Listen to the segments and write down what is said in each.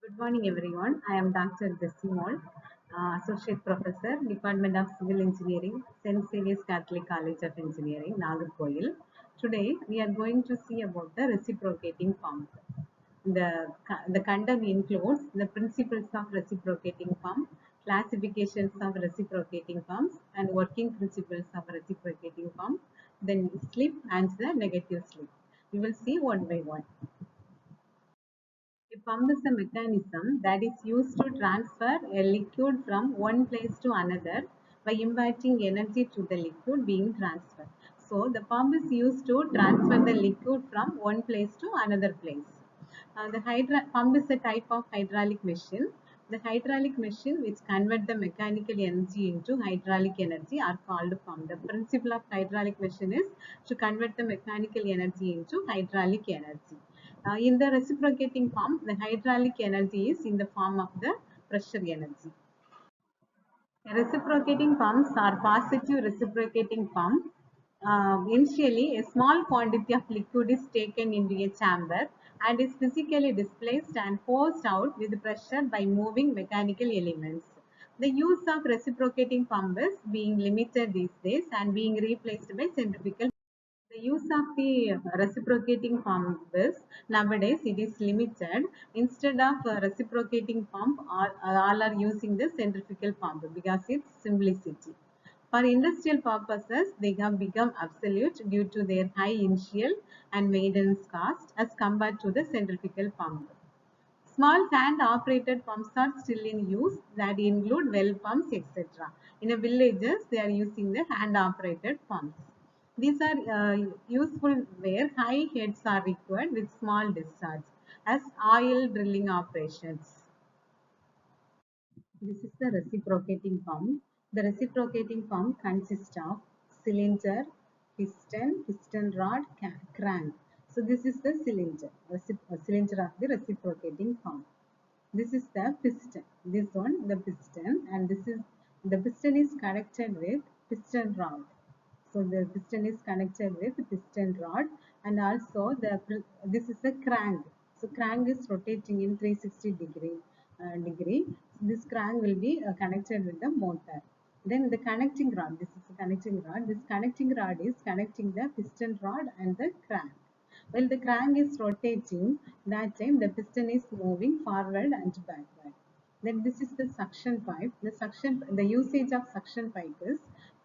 Good morning, everyone. I am Dr. Jessy, Associate Professor, Department of Civil Engineering, St. Xavier's Catholic College of Engineering, Nagarkoil. Today, we are going to see about the reciprocating pump. The content includes the principles of reciprocating pump, classifications of reciprocating pumps, and working principles of reciprocating pump, then slip and the negative slip. We will see one by one. A pump is a mechanism that is used to transfer a liquid from one place to another by imparting energy to the liquid being transferred. So, the pump is used to transfer the liquid from one place to another place. The pump is a type of hydraulic machine. The hydraulic machine which convert the mechanical energy into hydraulic energy are called pump. The principle of hydraulic machine is to convert the mechanical energy into hydraulic energy. In the reciprocating pump, the hydraulic energy is in the form of the pressure energy. Reciprocating pumps are positive reciprocating pump. Initially, a small quantity of liquid is taken into a chamber and is physically displaced and forced out with pressure by moving mechanical elements. The use of reciprocating pump is being limited these days and being replaced by centrifugal. The use of the reciprocating pump is nowadays it is limited. Instead of reciprocating pump, all are using the centrifugal pump because its simplicity. For industrial purposes, they have become obsolete due to their high initial and maintenance cost as compared to the centrifugal pump. Small hand-operated pumps are still in use that include well pumps, etc. In villages, they are using the hand-operated pumps. These are useful where high heads are required with small discharge as oil drilling operations. This is the reciprocating pump. The reciprocating pump consists of cylinder, piston rod, crank. So this is the cylinder of the reciprocating pump. This is the piston. This one, the piston, and this is the piston is connected with piston rod. So the piston is connected with piston rod, and also this is the crank. So crank is rotating in 360 degree. This crank will be connected with the motor. Then the connecting rod. This is the connecting rod. This connecting rod is connecting the piston rod and the crank. While the crank is rotating, that time the piston is moving forward and backward. Then this is the suction pipe. The usage of suction pipe is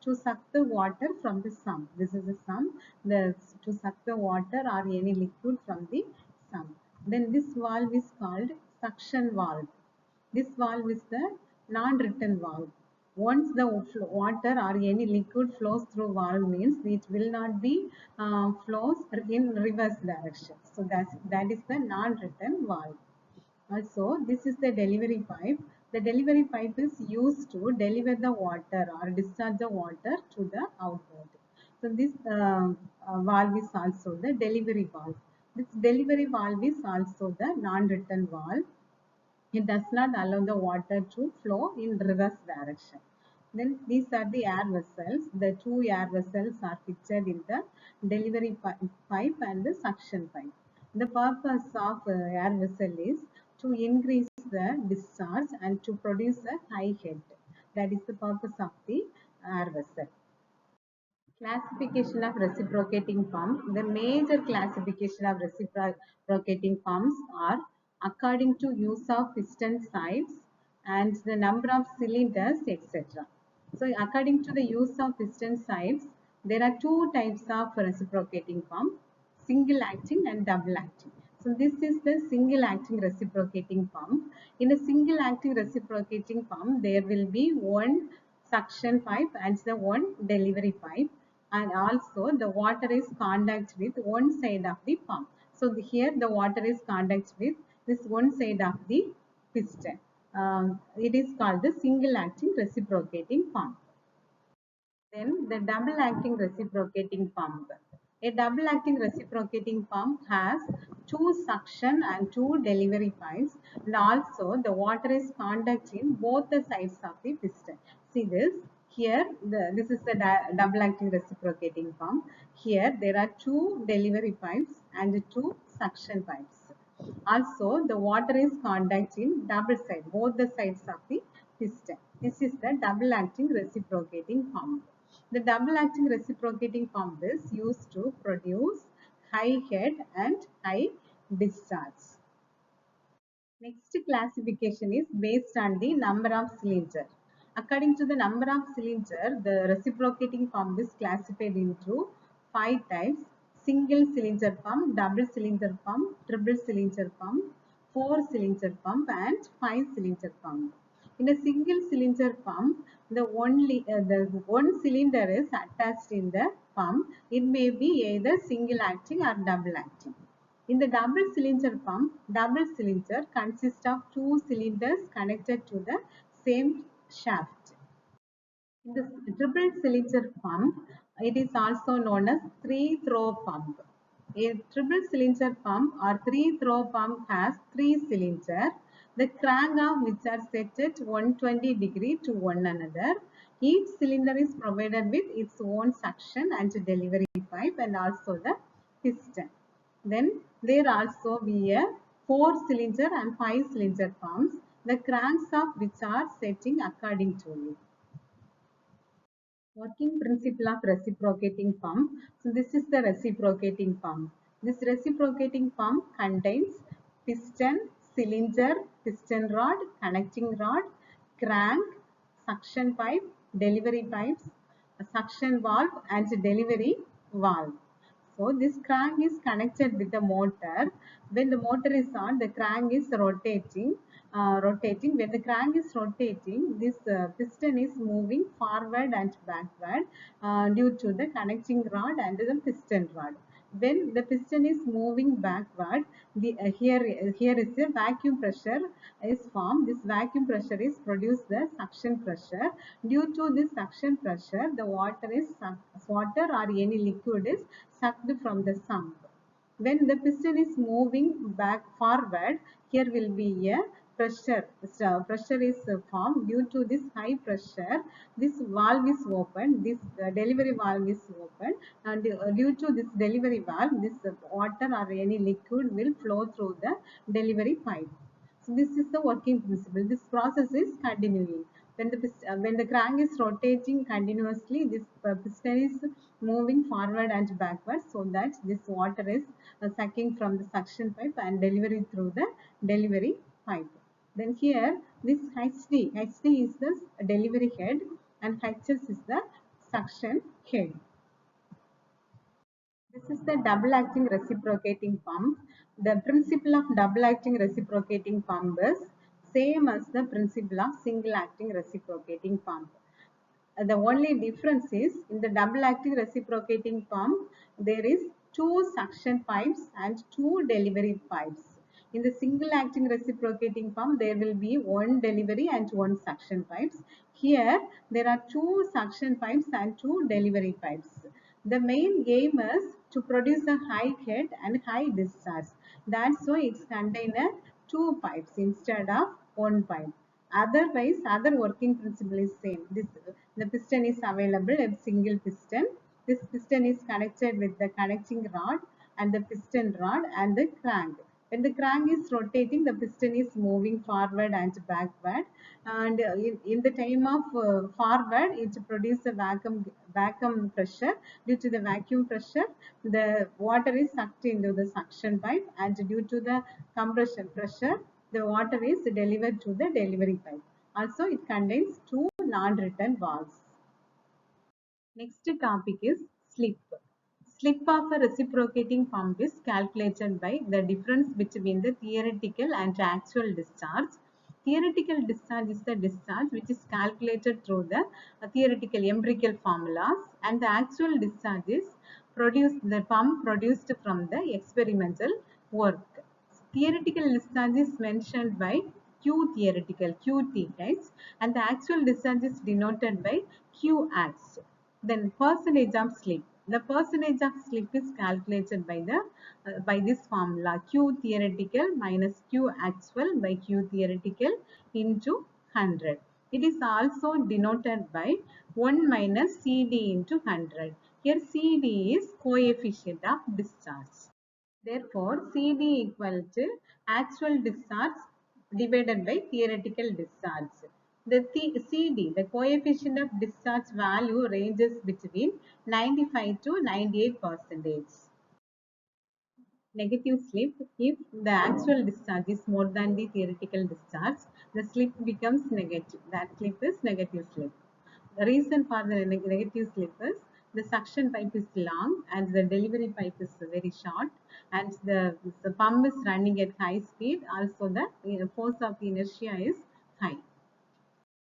to suck the water from the sump. This is the sump. To suck the water or any liquid from the sump. Then this valve is called suction valve. This valve is the non-return valve. Once the water or any liquid flows through valve means it will not be flows in reverse direction. So that is the non-return valve. Also, this is the delivery pipe. The delivery pipe is used to deliver the water or discharge the water to the outlet. So this valve is also the delivery valve. This delivery valve is also the non-return valve. It does not allow the water to flow in reverse direction. Then these are the air vessels. The two air vessels are fixed in the delivery pipe and the suction pipe. The purpose of air vessel is to increase the discharge and to produce a high head. That is the purpose of the air vessel. Classification of reciprocating pump. The major classification of reciprocating pumps are according to use of piston size and the number of cylinders, etc. So according to the use of piston size, there are two types of reciprocating pump, single acting and double acting. So this is the single acting reciprocating pump. In a single acting reciprocating pump, there will be one suction pipe and the one delivery pipe, and also the water is contact with one side of the pump. So here the water is contact with this one side of the piston. It is called the single acting reciprocating pump. Then the double acting reciprocating pump. A double acting reciprocating pump has two suction and two delivery pipes, and also the water is contact in both the sides of the piston. See this here, this is the double acting reciprocating pump. Here there are two delivery pipes and two suction pipes. Also, the water is contact in double side, both the sides of the piston. This is the double acting reciprocating pump. The double acting reciprocating pump is used to produce high head and high discharge. Next classification is based on the number of cylinder. According to the number of cylinder, the reciprocating pump is classified into 5 types: single cylinder pump, double cylinder pump, triple cylinder pump, 4 cylinder pump, and 5 cylinder pump. In a single cylinder pump, the one cylinder is attached in the pump. It may be either single acting or double acting. In the double cylinder pump, double cylinder consists of two cylinders connected to the same shaft. In the triple cylinder pump, it is also known as three-throw pump. A triple cylinder pump or three-throw pump has three cylinders, the crank of which are set at 120 degree to one another. Each cylinder is provided with its own suction and delivery pipe and also the piston. Then there also be a 4 cylinder and 5 cylinder pumps, the cranks of which are setting according to it. Working principle of reciprocating pump. So this is the reciprocating pump. This reciprocating pump contains piston, cylinder, piston rod, connecting rod, crank, suction pipe, delivery pipes, a suction valve and delivery valve. So this crank is connected with the motor. When the motor is on, the crank is rotating. When the crank is rotating, this piston is moving forward and backward due to the connecting rod and the piston rod. When the piston is moving backward, here is a vacuum pressure is formed. This vacuum pressure is produced the suction pressure. Due to this suction pressure, the water or any liquid is sucked from the sump. When the piston is moving back forward, here will be a pressure. Pressure is formed. Due to this high pressure, this valve is open, this delivery valve is open, and due to this delivery valve, this water or any liquid will flow through the delivery pipe. So this is the working principle. This process is continuing. When the crank is rotating continuously, this piston is moving forward and backward, so that this water is sucking from the suction pipe and delivery through the delivery pipe. Then here this HD is the delivery head and HS is the suction head. This is the double acting reciprocating pump. The principle of double acting reciprocating pump is same as the principle of single acting reciprocating pump. The only difference is in the double acting reciprocating pump, there is two suction pipes and two delivery pipes. In the single acting reciprocating pump, there will be one delivery and one suction pipes. Here, there are two suction pipes and two delivery pipes. The main aim is to produce a high head and high discharge. That's why it's contained two pipes instead of one pipe. Otherwise, other working principle is same. The piston is available a single piston. This piston is connected with the connecting rod and the piston rod and the crank. When the crank is rotating, the piston is moving forward and backward. And in the time of forward, it produces a vacuum pressure. Due to the vacuum pressure, the water is sucked into the suction pipe, and due to the compression pressure, the water is delivered to the delivery pipe. Also, it contains two non-return valves. Next topic is slip. Slip of a reciprocating pump is calculated by the difference between the theoretical and actual discharge. Theoretical discharge is the discharge which is calculated through the theoretical empirical formulas, and the actual discharge is the pump produced from the experimental work. Theoretical discharge is mentioned by Q theoretical, QTH, and the actual discharge is denoted by QAct. Then percentage of slip. The percentage of slip is calculated by this formula Q theoretical minus Q actual by Q theoretical into 100. It is also denoted by 1 minus CD into 100. Here CD is coefficient of discharge. Therefore, CD equal to actual discharge divided by theoretical discharge. CD, the coefficient of discharge value ranges between 95 to 98%. Negative slip, if the actual discharge is more than the theoretical discharge, the slip becomes negative. That slip is negative slip. The reason for the negative slip is the suction pipe is long and the delivery pipe is very short, and the pump is running at high speed. Also, the force of inertia is high.